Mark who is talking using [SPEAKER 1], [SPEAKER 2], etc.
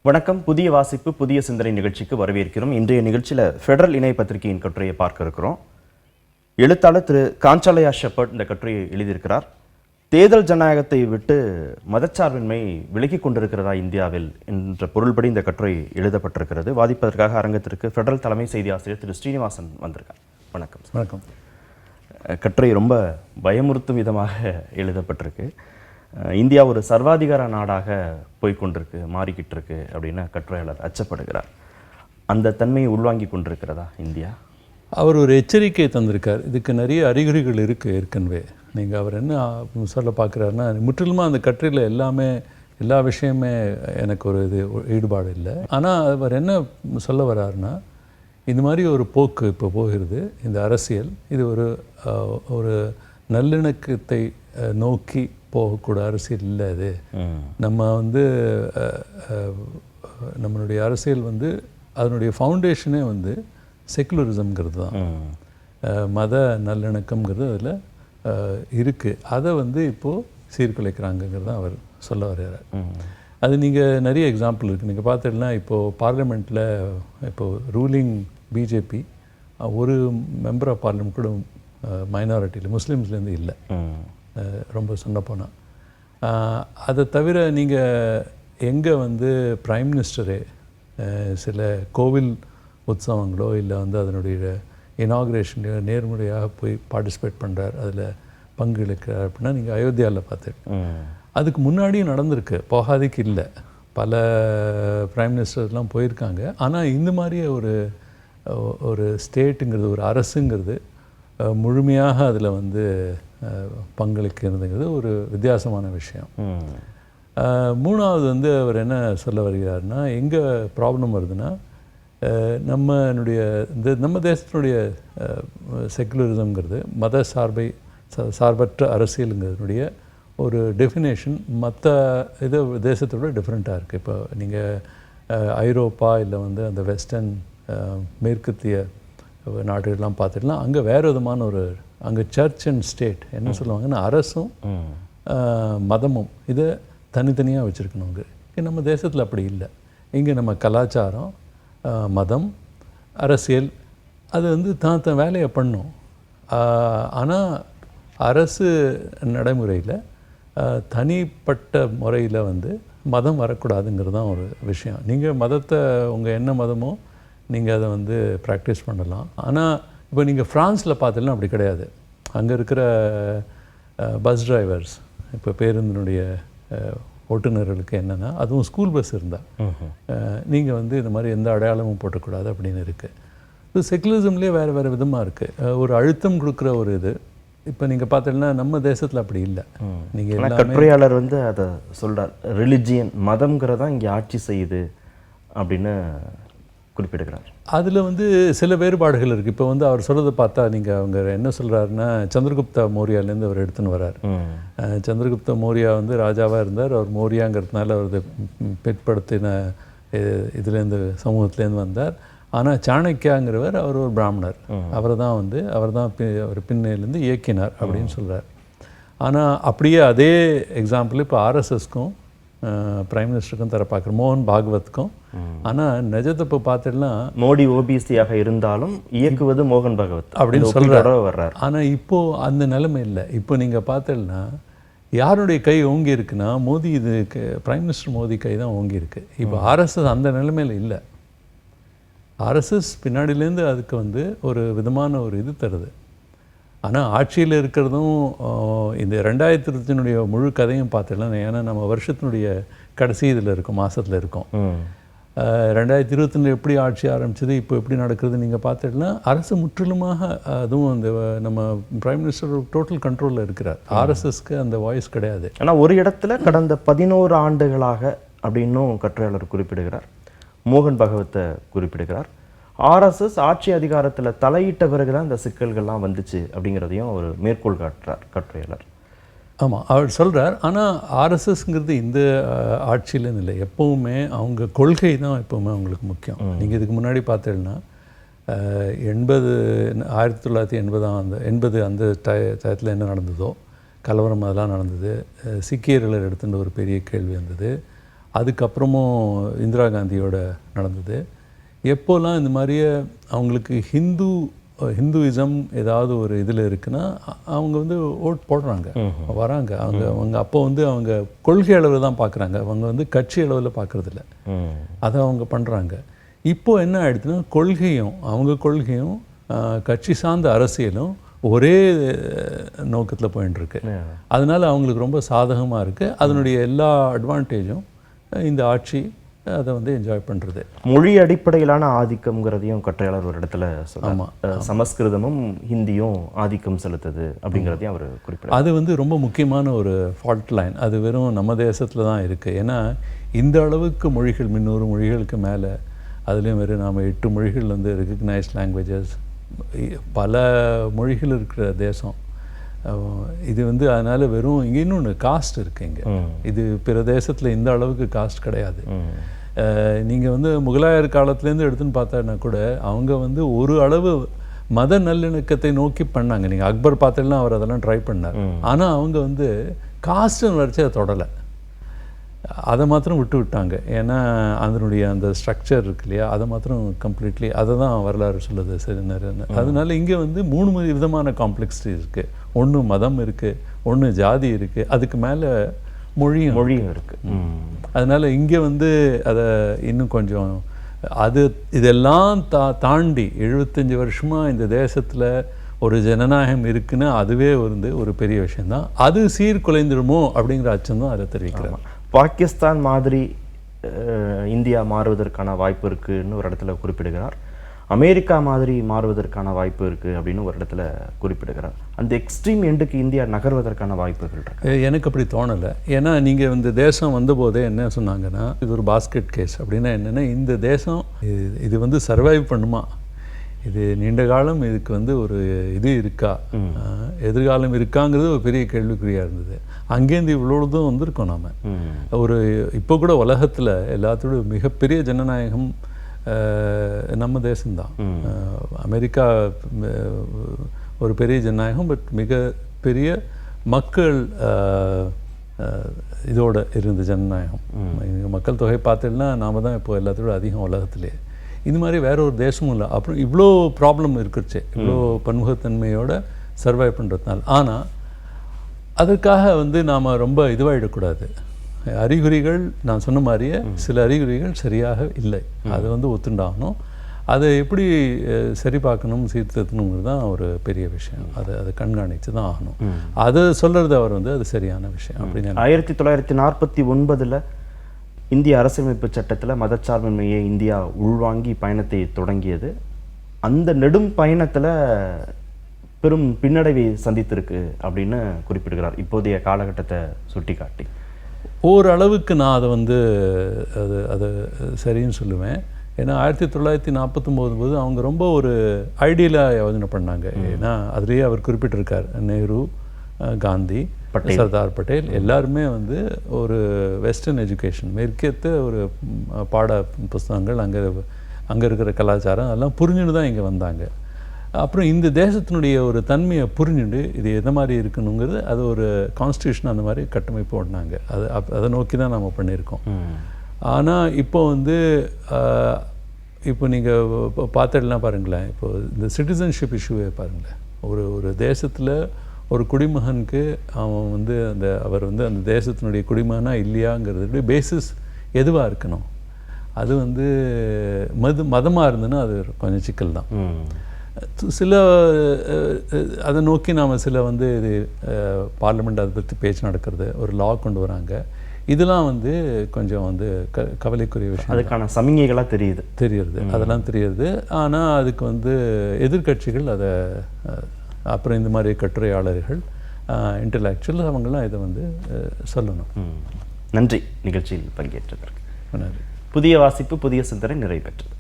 [SPEAKER 1] வணக்கம். புதிய வாசிப்பு புதிய சிந்தனை நிகழ்ச்சிக்கு வரவேற்கிறோம். இன்றைய நிகழ்ச்சியில் ஃபெடரல் இணைய பத்திரிகையின் கட்டுரையை பார்க்க இருக்கிறோம். எழுத்தாளர் திரு காஞ்சலையா ஷெப்பர்ட் இந்த கட்டுரையை எழுதியிருக்கிறார். தேர்தல் ஜனநாயகத்தை விட்டு மதச்சார்பின்மை விலகிக் கொண்டிருக்கிறதா இந்தியாவில் என்ற பொருள்படி இந்த கட்டுரை எழுதப்பட்டிருக்கிறது. வாதிப்பதற்காக அரங்கத்திற்கு ஃபெடரல் தலைமை செய்தி ஆசிரியர் திரு ஸ்ரீனிவாசன் வந்திருக்கார். வணக்கம்.
[SPEAKER 2] வணக்கம்.
[SPEAKER 1] கட்டுரை ரொம்ப பயமுறுத்தும் விதமாக எழுதப்பட்டிருக்கு. இந்தியா ஒரு சர்வாதிகார நாடாக போய்கொண்டிருக்கு, மாறிக்கிட்டு இருக்கு அப்படின்னு கட்டுரையாளர் அச்சப்படுகிறார். அந்த தன்மையை உள்வாங்கி கொண்டிருக்கிறதா இந்தியா?
[SPEAKER 2] அவர் ஒரு எச்சரிக்கையை தந்திருக்கார். இதுக்கு நிறைய அறிகுறிகள் இருக்குது ஏற்கனவே. நீங்கள் அவர் என்ன சொல்ல பார்க்குறாருன்னா, முற்றிலுமாக அந்த கட்டுரையில் எல்லா விஷயமே எனக்கு ஒரு ஈடுபாடு இல்லை. ஆனால் அவர் என்ன சொல்ல வர்றாருன்னா, இந்த மாதிரி ஒரு போக்கு இப்போ போகிறது இந்த அரசியல், இது ஒரு நல்லிணக்கத்தை நோக்கி போகக்கூட அரசியல் இல்லை. அது நம்ம நம்மளுடைய அரசியல் அதனுடைய ஃபவுண்டேஷனே செக்குலரிசம்ங்கிறது தான். மத நல்லிணக்கம்ங்கிறது அதில் இருக்குது. அதை இப்போது சீர்குலைக்கிறாங்கங்கிறது தான் அவர் சொல்ல வர்றார். அது நீங்கள் நிறைய எக்ஸாம்பிள் இருக்குது. நீங்கள் பார்த்துட்டீங்கன்னா இப்போது பார்லிமெண்ட்டில் இப்போது ரூலிங் பிஜேபி ஒரு மெம்பர் ஆஃப் பார்லிமெண்ட் கூட மைனாரிட்டியில் முஸ்லீம்ஸ்லேருந்து இல்லை, ரொம்ப சொன்னப்போனால். அதை தவிர நீங்கள் எங்கே ப்ரைம் மினிஸ்டரே சில கோவில் உற்சவங்களோ இல்லை அதனுடைய இனாக்ரேஷன்லையோ நேர்முறையாக போய் பார்ட்டிசிபேட் பண்ணுறார், அதில் பங்கெடுக்கிறார் அப்படின்னா நீங்கள் அயோத்தியாவில் பார்த்துட்டு அதுக்கு முன்னாடியும் நடந்திருக்கு, போகாதிக்கு இல்லை. பல ப்ரைம் மினிஸ்டர்லாம் போயிருக்காங்க. ஆனால் இந்த மாதிரியே ஒரு ஸ்டேட்டுங்கிறது, ஒரு அரசுங்கிறது முழுமையாக அதில் பங்களிக்கிறதுங்கிறது ஒரு வித்தியாசமான விஷயம். மூணாவது அவர் என்ன சொல்ல வருகிறார்னா, எங்கே ப்ராப்ளம் வருதுன்னா, நம்ம தேசத்தினுடைய செக்குலரிசம்ங்கிறது மத சார்பற்ற அரசியலுங்கிறதுனுடைய ஒரு டெஃபினேஷன் மற்ற தேசத்தோட டிஃப்ரெண்ட்டாக இருக்குது. இப்போ நீங்கள் ஐரோப்பா இல்லை அந்த வெஸ்டர்ன் மேற்கத்திய நாடுகள்லாம் பார்த்துட்டுலாம் அங்கே வேறு விதமான அங்கே சர்ச் அண்ட் ஸ்டேட் என்ன சொல்லுவாங்கன்னா, அரசும் மதமும் இதை தனித்தனியாக வச்சுருக்கணும். இங்கே நம்ம தேசத்தில் அப்படி இல்லை. இங்கே நம்ம கலாச்சாரம், மதம், அரசியல் அது தான் வேலையை பண்ணும். ஆனால் அரசு நடைமுறையில் தனிப்பட்ட முறையில் மதம் வரக்கூடாதுங்கிறது தான் ஒரு விஷயம். நீங்கள் மதத்தை உங்கள் என்ன மதமோ நீங்கள் அதை ப்ராக்டிஸ் பண்ணலாம். ஆனால் இப்போ நீங்கள் ஃப்ரான்ஸில் பார்த்தீங்கன்னா அப்படி கிடையாது. அங்கே இருக்கிற பஸ் டிரைவர்ஸ், இப்போ பேருந்தினுடைய ஓட்டுநர்களுக்கு என்னென்னா, அதுவும் ஸ்கூல் பஸ் இருந்தால் நீங்கள் இந்த மாதிரி எந்த அடையாளமும் போட்டக்கூடாது அப்படின்னு இருக்குது. இது செக்குலரிசம்லேயே வேறு விதமாக இருக்குது. ஒரு அழுத்தம் கொடுக்குற ஒரு இது. இப்போ நீங்கள் பார்த்தீங்கன்னா நம்ம தேசத்தில் அப்படி இல்லை. நீங்கள்
[SPEAKER 1] கட்டுரையாளர் அதை சொல்கிறார், ரிலிஜியன் மதம்ங்கிறதான் இங்கே ஆட்சி செய்யுது அப்படின்னு குறிப்பிடுகிறார்.
[SPEAKER 2] அதில் சில வேறுபாடுகள் இருக்குது. இப்போ அவர் சொல்கிறத பார்த்தா நீங்கள் அவங்க என்ன சொல்கிறாருன்னா, சந்திரகுப்தா மௌரியாலேருந்து அவர் எடுத்துன்னு வர்றார். சந்திரகுப்த மௌரியா ராஜாவாக இருந்தார். அவர் மௌரியாங்கிறதுனால அவர் பிற்படுத்தின இதுலேருந்து சமூகத்துலேருந்து வந்தார். ஆனால் சாணக்கியாங்கிறவர் அவர் ஒரு பிராமணர். அவர் தான் அவர் பின்னிலேருந்து இயக்கினார் அப்படின்னு சொல்கிறார். ஆனால் அப்படியே அதே எக்ஸாம்பிள் இப்போ ஆர்எஸ்எஸ்க்கும் பிரைம் மினிஸ்டருக்கும் தர பார்க்குறோம், மோகன் பாகவத்துக்கும். ஆனால் நிஜத்தை இப்போ பார்த்துட்டுனா
[SPEAKER 1] மோடி ஓபிசியாக இருந்தாலும் இயக்குவது மோகன் பாகவத் அப்படின்னு சொல்கிறார வர்றார்.
[SPEAKER 2] ஆனால் இப்போது அந்த நிலைமை இல்லை. இப்போ நீங்கள் பார்த்தீங்கன்னா யாருடைய கை ஓங்கி இருக்குன்னா, மோடி பிரைம் மினிஸ்டர் மோடி கை தான் ஓங்கி இருக்கு. இப்போ ஆர்எஸ்எஸ் அந்த நிலைமையில் இல்லை. ஆர்எஸ்எஸ் பின்னாடியிலேருந்து அதுக்கு ஒரு விதமான ஒரு இது தருது. ஆனால் ஆட்சியில் இருக்கிறதும் இந்த 2020 முழு கதையும் பார்த்துடலாம். ஏன்னா நம்ம வருஷத்தினுடைய கடைசி இதில் இருக்கோம், மாதத்தில் இருக்கோம். 2022 எப்படி ஆட்சி ஆரம்பிச்சது, இப்போ எப்படி நடக்கிறது நீங்கள் பார்த்துட்டுனா, அரசு முற்றிலுமாக அதுவும் அந்த நம்ம பிரைம் மினிஸ்டர் டோட்டல் கண்ட்ரோலில் இருக்கிறார். ஆர்எஸ்எஸ்க்கு அந்த வாய்ஸ் கிடையாது.
[SPEAKER 1] ஆனால் ஒரு இடத்துல கடந்த 11 ஆண்டுகளாக அப்படின்னும் கட்டுரையாளர் குறிப்பிடுகிறார், மோகன் பகவத்தை குறிப்பிடுகிறார். ஆர்எஸ்எஸ் ஆட்சி அதிகாரத்தில் தலையிட்ட பிறகு தான் இந்த சிக்கல்கள்லாம் வந்துச்சு அப்படிங்கிறதையும் அவர் மேற்கோள் காட்டுறார் கட்டுரையாளர்.
[SPEAKER 2] ஆமாம், அவர் சொல்கிறார். ஆனால் ஆர்எஸ்எஸ்ங்கிறது இந்த ஆட்சியிலேருந்து இல்லை, எப்போவுமே அவங்க கொள்கை தான் எப்போவுமே அவங்களுக்கு முக்கியம். நீங்கள் இதுக்கு முன்னாடி பார்த்தீங்கன்னா 1980 அந்த டயத்தில் என்ன நடந்ததோ, கலவரம் அதெல்லாம் நடந்தது. சீக்கியர்களை எடுத்துகிட்டு ஒரு பெரிய கேள்வி வந்தது. அதுக்கப்புறமும் இந்திரா காந்தியோட நடந்தது. எப்போல்லாம் இந்த மாதிரியே அவங்களுக்கு ஹிந்துயிசம் ஏதாவது ஒரு இதில் இருக்குன்னா அவங்க வந்து ஓட் போடுறாங்க, வராங்க. அவங்க அப்போ வந்து அவங்க கொள்கை அளவில் தான் பார்க்குறாங்க, அவங்க வந்து கட்சி அளவில் பார்க்குறதில்ல. அதை அவங்க பண்ணுறாங்க. இப்போது என்ன ஆகிடுதுன்னா அவங்க கொள்கையும் கட்சி சார்ந்த அரசியலும் ஒரே நோக்கத்தில் போயிட்டுருக்கு. அதனால் அவங்களுக்கு ரொம்ப சாதகமாக இருக்குது. அதனுடைய எல்லா அட்வான்டேஜும் இந்த ஆட்சி அதை வந்து என்ஜாய் பண்ணுறது.
[SPEAKER 1] மொழி அடிப்படையிலான ஆதிக்கம்ங்கிறதையும் கற்றையாளர் ஒரு இடத்துல சொல்லுவாங்க. சமஸ்கிருதமும் ஹிந்தியும் ஆதிக்கம் செலுத்துது அப்படிங்கிறதையும் அவர் குறிப்பிட்டார்.
[SPEAKER 2] அது வந்து ரொம்ப முக்கியமான ஒரு ஃபால்ட் லைன். அது வெறும் நம்ம தேசத்தில் தான் இருக்குது. ஏன்னா இந்த அளவுக்கு மொழிகள் 300 மொழிகளுக்கு மேலே, அதுலேயும் வெறும் நாம் 8 மொழிகள் வந்து ரெகக்னைஸ்ட் லாங்குவேஜஸ், பல மொழிகள் இருக்கிற தேசம் இது வந்து. அதனால் வெறும் இங்கே இன்னொன்று காஸ்ட் இருக்குது. இங்கே இது பிற தேசத்தில் இந்த அளவுக்கு காஸ்ட் கிடையாது. நீங்கள் வந்து முகலாயர் காலத்துலேருந்து எடுத்துன்னு பார்த்தா கூட அவங்க வந்து ஒரு அளவு மத நல்லிணக்கத்தை நோக்கி பண்ணாங்க. நீங்கள் அக்பர் பார்த்தீங்கன்னா அவர் அதெல்லாம் ட்ரை பண்ணார். ஆனால் அவங்க வந்து காஸ்ட்டுன்னு வரைச்சி அதை தொடலை, அதை மாத்திரம் விட்டாங்க. ஏன்னா அதனுடைய அந்த ஸ்ட்ரக்சர் இருக்கு இல்லையா, அதை மாத்திரம் கம்ப்ளீட்லி அதை தான் வரலாறு சொல்லுது. சரி நிறைய. அதனால இங்கே வந்து 3 விதமான காம்ப்ளெக்சிட்டி இருக்குது. ஒன்று மதம் இருக்குது, ஒன்று ஜாதி இருக்குது, அதுக்கு மேலே மொழியும் இருக்குது. அதனால் இங்கே வந்து அதை இன்னும் கொஞ்சம் இதெல்லாம் தாண்டி 75 வருஷமாக இந்த தேசத்தில் ஒரு ஜனநாயகம் இருக்குன்னு அதுவே வந்து ஒரு பெரிய விஷயந்தான். அது சீர்குலைந்துடுமோ அப்படிங்கிற அச்சம் தான் அதை தெரிவிக்கிறாங்க.
[SPEAKER 1] பாகிஸ்தான் மாதிரி இந்தியா மாறுவதற்கான வாய்ப்பு இருக்குன்னு ஒரு இடத்துல குறிப்பிடுகிறார். அமெரிக்கா மாதிரி மாறுவதற்கான வாய்ப்பு இருக்குது அப்படின்னு ஒரு இடத்துல குறிப்பிடுகிறார். அந்த எக்ஸ்ட்ரீம் எண்டுக்கு இந்தியா நகர்வதற்கான வாய்ப்புகள் இருக்கு.
[SPEAKER 2] எனக்கு அப்படி தோணலை. ஏன்னா நீங்கள் இந்த தேசம் வந்தபோதே என்ன சொன்னாங்கன்னா, இது ஒரு பாஸ்கெட் கேஸ். அப்படின்னா என்னென்னா, இந்த தேசம் இது வந்து சர்வைவ் பண்ணுமா, இது நீண்ட காலம் இதுக்கு வந்து ஒரு இது இருக்கா, எதிர்காலம் இருக்காங்கிறது ஒரு பெரிய கேள்விக்குறியாக இருந்தது. அங்கேருந்து இவ்வளோதும் வந்திருக்கோம் நாம். ஒரு இப்போ கூட உலகத்தில் எல்லாத்தோட மிகப்பெரிய ஜனநாயகம் நம்ம தேசம்தான். அமெரிக்கா ஒரு பெரிய ஜனநாயகம், பட் மிக பெரிய மக்கள் இதோட இருந்த ஜனநாயகம். மக்கள் தொகை பார்த்தீங்கன்னா நாம் தான் இப்போ எல்லாத்தோட அதிகம் உலகத்திலே. இது மாதிரி வேற ஒரு தேசமும் இல்லை. அப்புறம் இவ்வளோ ப்ராப்ளம் இருக்குச்சு, இவ்வளோ பன்முகத்தன்மையோட சர்வை பண்ணுறதுனால. ஆனால் அதற்காக வந்து நாம் ரொம்ப இதுவாகிடக்கூடாது. அறிகுறிகள் நான் சொன்ன மாதிரியே சில அறிகுறிகள் சரியாக இல்லை, அது வந்து ஒத்துண்டாகணும். அதை எப்படி சரி பார்க்கணும், சீர்திருத்தணுங்கிறது தான் ஒரு பெரிய விஷயம். அதை கண்காணித்து தான் ஆகணும். அதை சொல்கிறது அவர் வந்து அது சரியான விஷயம் அப்படின்னு.
[SPEAKER 1] 1949 இந்திய அரசியலமைப்பு சட்டத்தில் மதச்சார்பின்மையை இந்தியா உள்வாங்கி பயணத்தை தொடங்கியது. அந்த நெடும் பயணத்தில் பெரும் பின்னடைவை சந்தித்திருக்கு அப்படின்னு குறிப்பிடுகிறார் இப்போதைய காலகட்டத்தை சுட்டி காட்டி.
[SPEAKER 2] ஓரளவுக்கு நான் அதை வந்து அது சரின்னு சொல்லுவேன். ஏன்னா 1949 போது அவங்க ரொம்ப ஒரு ஐடியலாக யோஜனை பண்ணாங்க. ஏன்னா அதுலேயே அவர் குறிப்பிட்டிருக்கார், நேரு, காந்தி, சர்தார் பட்டேல் எல்லாருமே வந்து ஒரு வெஸ்டர்ன் எஜுகேஷன், மேற்கேற்ற ஒரு பாட புஸ்தகங்கள், அங்கே இருக்கிற கலாச்சாரம் அதெல்லாம் புரிஞ்சுட்டு தான் இங்கே வந்தாங்க. அப்புறம் இந்த தேசத்தினுடைய ஒரு தன்மையை புரிஞ்சுட்டு இது எந்த மாதிரி இருக்கணுங்கிறது அது ஒரு கான்ஸ்டியூஷன் அந்த மாதிரி கட்டமைப்பு ஓடினாங்க. அதை நோக்கி தான் நம்ம பண்ணியிருக்கோம். ஆனால் இப்போ வந்து இப்போ நீங்கள் பார்த்துடலாம் பாருங்களேன். இப்போ இந்த சிட்டிசன்ஷிப் இஷ்யூவே பாருங்களேன். ஒரு தேசத்தில் ஒரு குடிமகனுக்கு அவன் வந்து அவர் வந்து அந்த தேசத்தினுடைய குடிமகனா இல்லையாங்கிறது பேசிஸ் எதுவாக இருக்கணும். அது வந்து மதமாக இருந்ததுன்னா அது கொஞ்சம் சிக்கல் தான். சில அதை நோக்கி நாம் சில வந்து இது பார்லிமெண்ட் அதை பற்றி பேச்சு நடக்கிறது, ஒரு லா கொண்டு வராங்க. இதெல்லாம் வந்து கொஞ்சம் வந்து கவலைக்குரிய விஷயம்.
[SPEAKER 1] அதுக்கான சமிகைகளாக தெரியுது,
[SPEAKER 2] அதெல்லாம் தெரியுது. ஆனால் அதுக்கு வந்து எதிர்கட்சிகள் அதை, அப்புறம் இந்த மாதிரி கட்டுரையாளர்கள், இன்டலெக்சுவல் அவங்கெல்லாம் இதை வந்து சொல்லணும்.
[SPEAKER 1] நன்றி நிகழ்ச்சியில் பங்கேற்றதற்கு.
[SPEAKER 2] நன்றி.
[SPEAKER 1] புதிய வாசிப்பு புதிய சிந்தனை நிறைவு பெற்றது.